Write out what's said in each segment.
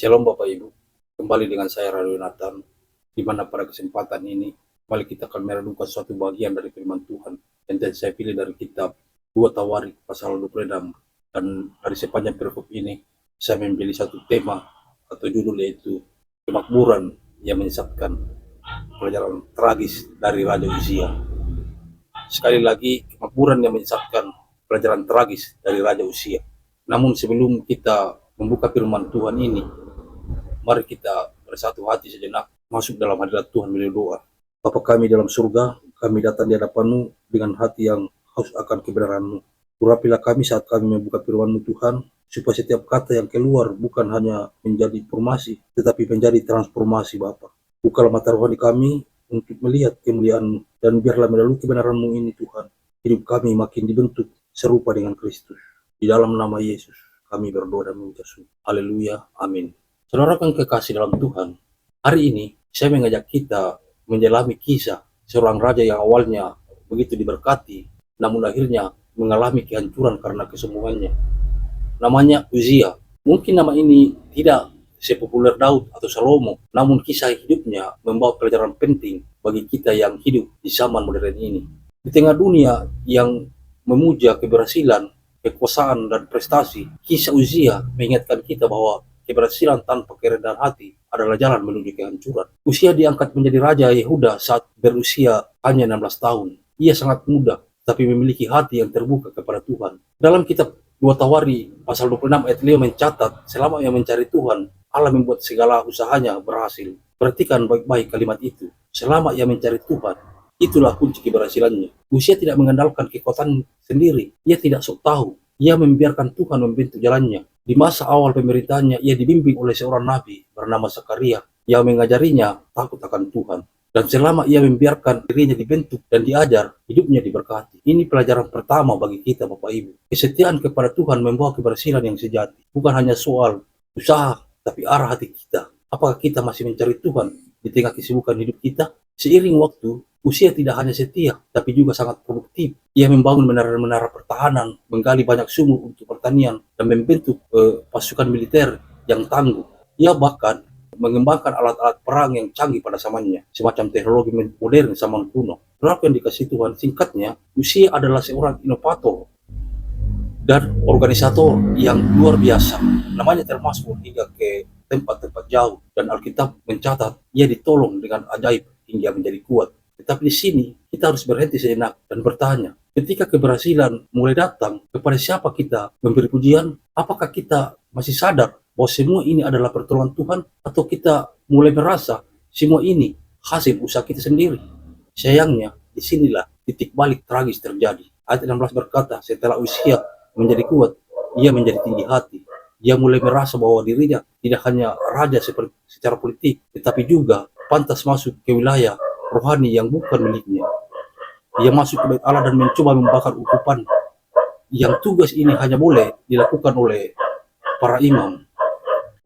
Shalom Bapak Ibu, kembali dengan saya Radio Nathan, di mana pada kesempatan ini kembali kita akan merenungkan suatu bagian dari firman Tuhan yang saya pilih dari kitab 2 Tawarik pasal 26. Dan dari sepanjang perikop ini saya memilih satu tema atau judul, yaitu kemakmuran yang menyesatkan, pelajaran tragis dari Raja Uzia. Sekali lagi, kemakmuran yang menyesatkan, pelajaran tragis dari Raja Uzia. Namun sebelum kita membuka firman Tuhan ini, mari kita bersatu hati sejenak masuk dalam hadirat Tuhan melalui doa. Bapa kami dalam surga, kami datang di hadapan-Mu dengan hati yang haus akan kebenaran-Mu. Urapilah kami saat kami membuka firman-Mu Tuhan, supaya setiap kata yang keluar bukan hanya menjadi informasi, tetapi menjadi transformasi Bapa. Bukalah mata rohani kami untuk melihat kemuliaan-Mu, dan biarlah melalui kebenaran-Mu ini Tuhan, hidup kami makin dibentuk serupa dengan Kristus. Di dalam nama Yesus kami berdoa dan mengucap syukur. Haleluya, amin. Saudara yang kekasih dalam Tuhan, hari ini saya mengajak kita menyelami kisah seorang raja yang awalnya begitu diberkati, namun akhirnya mengalami kehancuran karena kesombongannya. Namanya Uzia. Mungkin nama ini tidak sepopuler Daud atau Salomo, namun kisah hidupnya membawa pelajaran penting bagi kita yang hidup di zaman modern ini. Di tengah dunia yang memuja keberhasilan, kekuasaan, dan prestasi, kisah Uzia mengingatkan kita bahwa keberhasilan tanpa kerendahan hati adalah jalan menuju kehancuran. Uzia diangkat menjadi raja Yehuda saat berusia hanya 16 tahun. Ia sangat muda, tapi memiliki hati yang terbuka kepada Tuhan. Dalam kitab 2 Tawarik pasal 26 ayat 5 mencatat, selama ia mencari Tuhan, Allah membuat segala usahanya berhasil. Perhatikan baik-baik kalimat itu. Selama ia mencari Tuhan, itulah kunci keberhasilannya. Uzia tidak mengandalkan kekuatan sendiri. Ia tidak sok tahu. Ia membiarkan Tuhan membentuk jalannya. Di masa awal pemerintahannya, ia dibimbing oleh seorang nabi bernama Zakaria yang mengajarinya takut akan Tuhan. Dan selama ia membiarkan dirinya dibentuk dan diajar, hidupnya diberkati. Ini pelajaran pertama bagi kita Bapak Ibu. Kesetiaan kepada Tuhan membawa keberhasilan yang sejati. Bukan hanya soal usaha, tapi arah hati kita. Apakah kita masih mencari Tuhan di tengah kesibukan hidup kita? Seiring waktu, Uzia tidak hanya setia, tapi juga sangat produktif. Ia membangun menara-menara pertahanan, menggali banyak sumur untuk pertanian, dan membentuk pasukan militer yang tangguh. Ia bahkan mengembangkan alat-alat perang yang canggih pada zamannya, semacam teknologi modern zaman kuno. Berapa yang dikasih Tuhan? Singkatnya, Uzia adalah seorang inovator dan organisator yang luar biasa. Namanya termasuk hingga ke tempat-tempat jauh, dan Alkitab mencatat ia ditolong dengan ajaib hingga menjadi kuat. Tetapi di sini kita harus berhenti sejenak dan bertanya, ketika keberhasilan mulai datang, kepada siapa kita memberi pujian? Apakah kita masih sadar bahwa semua ini adalah pertolongan Tuhan, atau kita mulai merasa semua ini hasil usaha kita sendiri? Sayangnya, disinilah titik balik tragis terjadi. Ayat 16 berkata, setelah Uzia menjadi kuat, ia menjadi tinggi hati. Ia mulai merasa bahwa dirinya tidak hanya raja secara politik, tetapi juga pantas masuk ke wilayah rohani yang bukan miliknya. Ia masuk ke bait Allah dan mencoba membakar ukupan yang tugas ini hanya boleh dilakukan oleh para imam.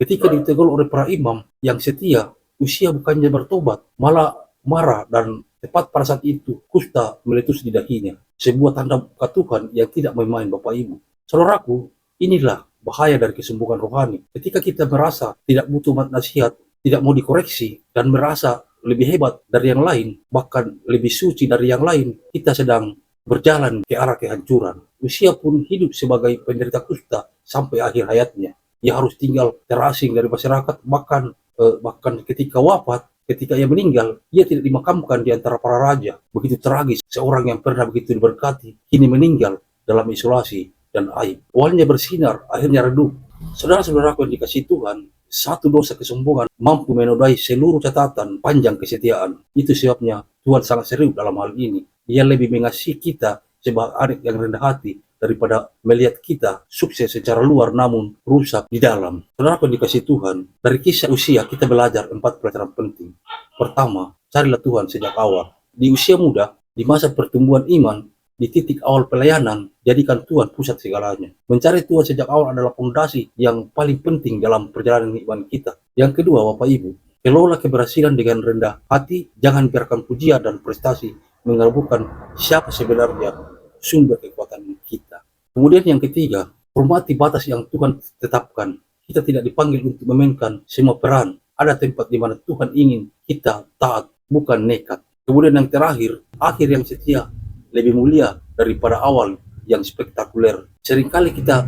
Ketika ditegur oleh para imam yang setia, Uzia bukannya bertobat, malah marah, dan tepat pada saat itu kusta meletus di dahinya. Sebuah tanda muka Tuhan yang tidak main-main Bapak Ibu. Saudaraku, inilah bahaya dari kesombongan rohani. Ketika kita merasa tidak butuh nasihat, tidak mau dikoreksi, dan merasa lebih hebat dari yang lain, bahkan lebih suci dari yang lain, kita sedang berjalan ke arah kehancuran. Uzia pun hidup sebagai penderita kusta sampai akhir hayatnya. Ia harus tinggal terasing dari masyarakat, bahkan ketika wafat, ketika ia meninggal, ia tidak dimakamkan di antara para raja. Begitu tragis, seorang yang pernah begitu diberkati, kini meninggal dalam isolasi dan aib. Awalnya bersinar, akhirnya redup. Saudara-saudaraku yang dikasihi Tuhan, satu dosa kesombongan mampu menodai seluruh catatan panjang kesetiaan. Itu sebabnya Tuhan sangat serius dalam hal ini. Ia lebih mengasihi kita sebagai anak yang rendah hati daripada melihat kita sukses secara luar namun rusak di dalam. Saudara yang dikasihi Tuhan, dari kisah Uzia kita belajar 4 pelajaran penting. Pertama, carilah Tuhan sejak awal. Di usia muda, di masa pertumbuhan iman, di titik awal pelayanan, jadikan Tuhan pusat segalanya. Mencari Tuhan sejak awal adalah fondasi yang paling penting dalam perjalanan iman kita. Yang kedua, Bapak Ibu, kelola keberhasilan dengan rendah hati. Jangan biarkan pujian dan prestasi mengaburkan siapa sebenarnya sumber kekuatan kita. Kemudian yang ketiga, hormati batas yang Tuhan tetapkan. Kita tidak dipanggil untuk memainkan semua peran. Ada tempat di mana Tuhan ingin kita taat, bukan nekat. Kemudian yang terakhir, akhir yang setia lebih mulia daripada awal yang spektakuler. Seringkali kita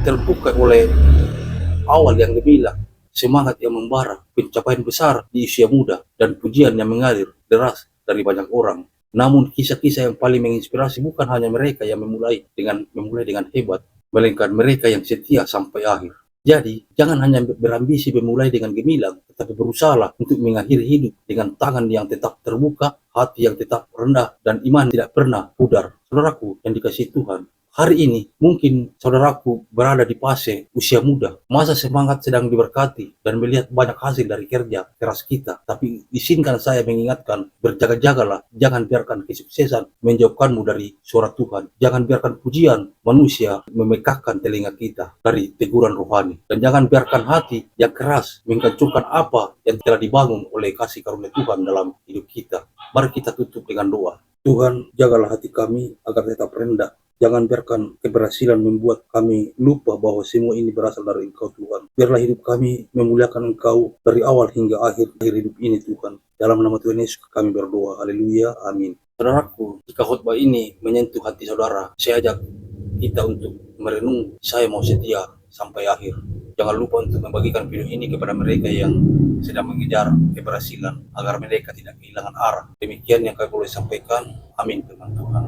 terbuka oleh awal yang gemilang, semangat yang membara, pencapaian besar di usia muda, dan pujian yang mengalir deras dari banyak orang. Namun kisah-kisah yang paling menginspirasi bukan hanya mereka yang memulai dengan hebat, melainkan mereka yang setia sampai akhir. Jadi, jangan hanya berambisi memulai dengan gemilang, tetapi berusaha untuk mengakhiri hidup dengan tangan yang tetap terbuka, hati yang tetap rendah, dan iman tidak pernah pudar. Saudaraku yang dikasihi Tuhan, hari ini mungkin saudaraku berada di fase usia muda, masa semangat sedang diberkati dan melihat banyak hasil dari kerja keras kita. Tapi izinkan saya mengingatkan, berjaga-jagalah, jangan biarkan kesuksesan menjauhkanmu dari suara Tuhan. Jangan biarkan pujian manusia memekakkan telinga kita dari teguran rohani. Dan jangan biarkan hati yang keras menghancurkan apa yang telah dibangun oleh kasih karunia Tuhan dalam hidup kita. Mari kita tutup dengan doa. Tuhan, jagalah hati kami agar tetap rendah. Jangan biarkan keberhasilan membuat kami lupa bahwa semua ini berasal dari Engkau, Tuhan. Biarlah hidup kami memuliakan Engkau dari awal hingga akhir hidup ini, Tuhan. Dalam nama Tuhan Yesus kami berdoa. Haleluya. Amin. Saudaraku, jika khotbah ini menyentuh hati saudara, saya ajak kita untuk merenung, saya mau setia sampai akhir. Jangan lupa untuk membagikan video ini kepada mereka yang sedang mengejar keberhasilan, agar mereka tidak kehilangan arah. Demikian yang kami boleh sampaikan. Amin, firman Tuhan.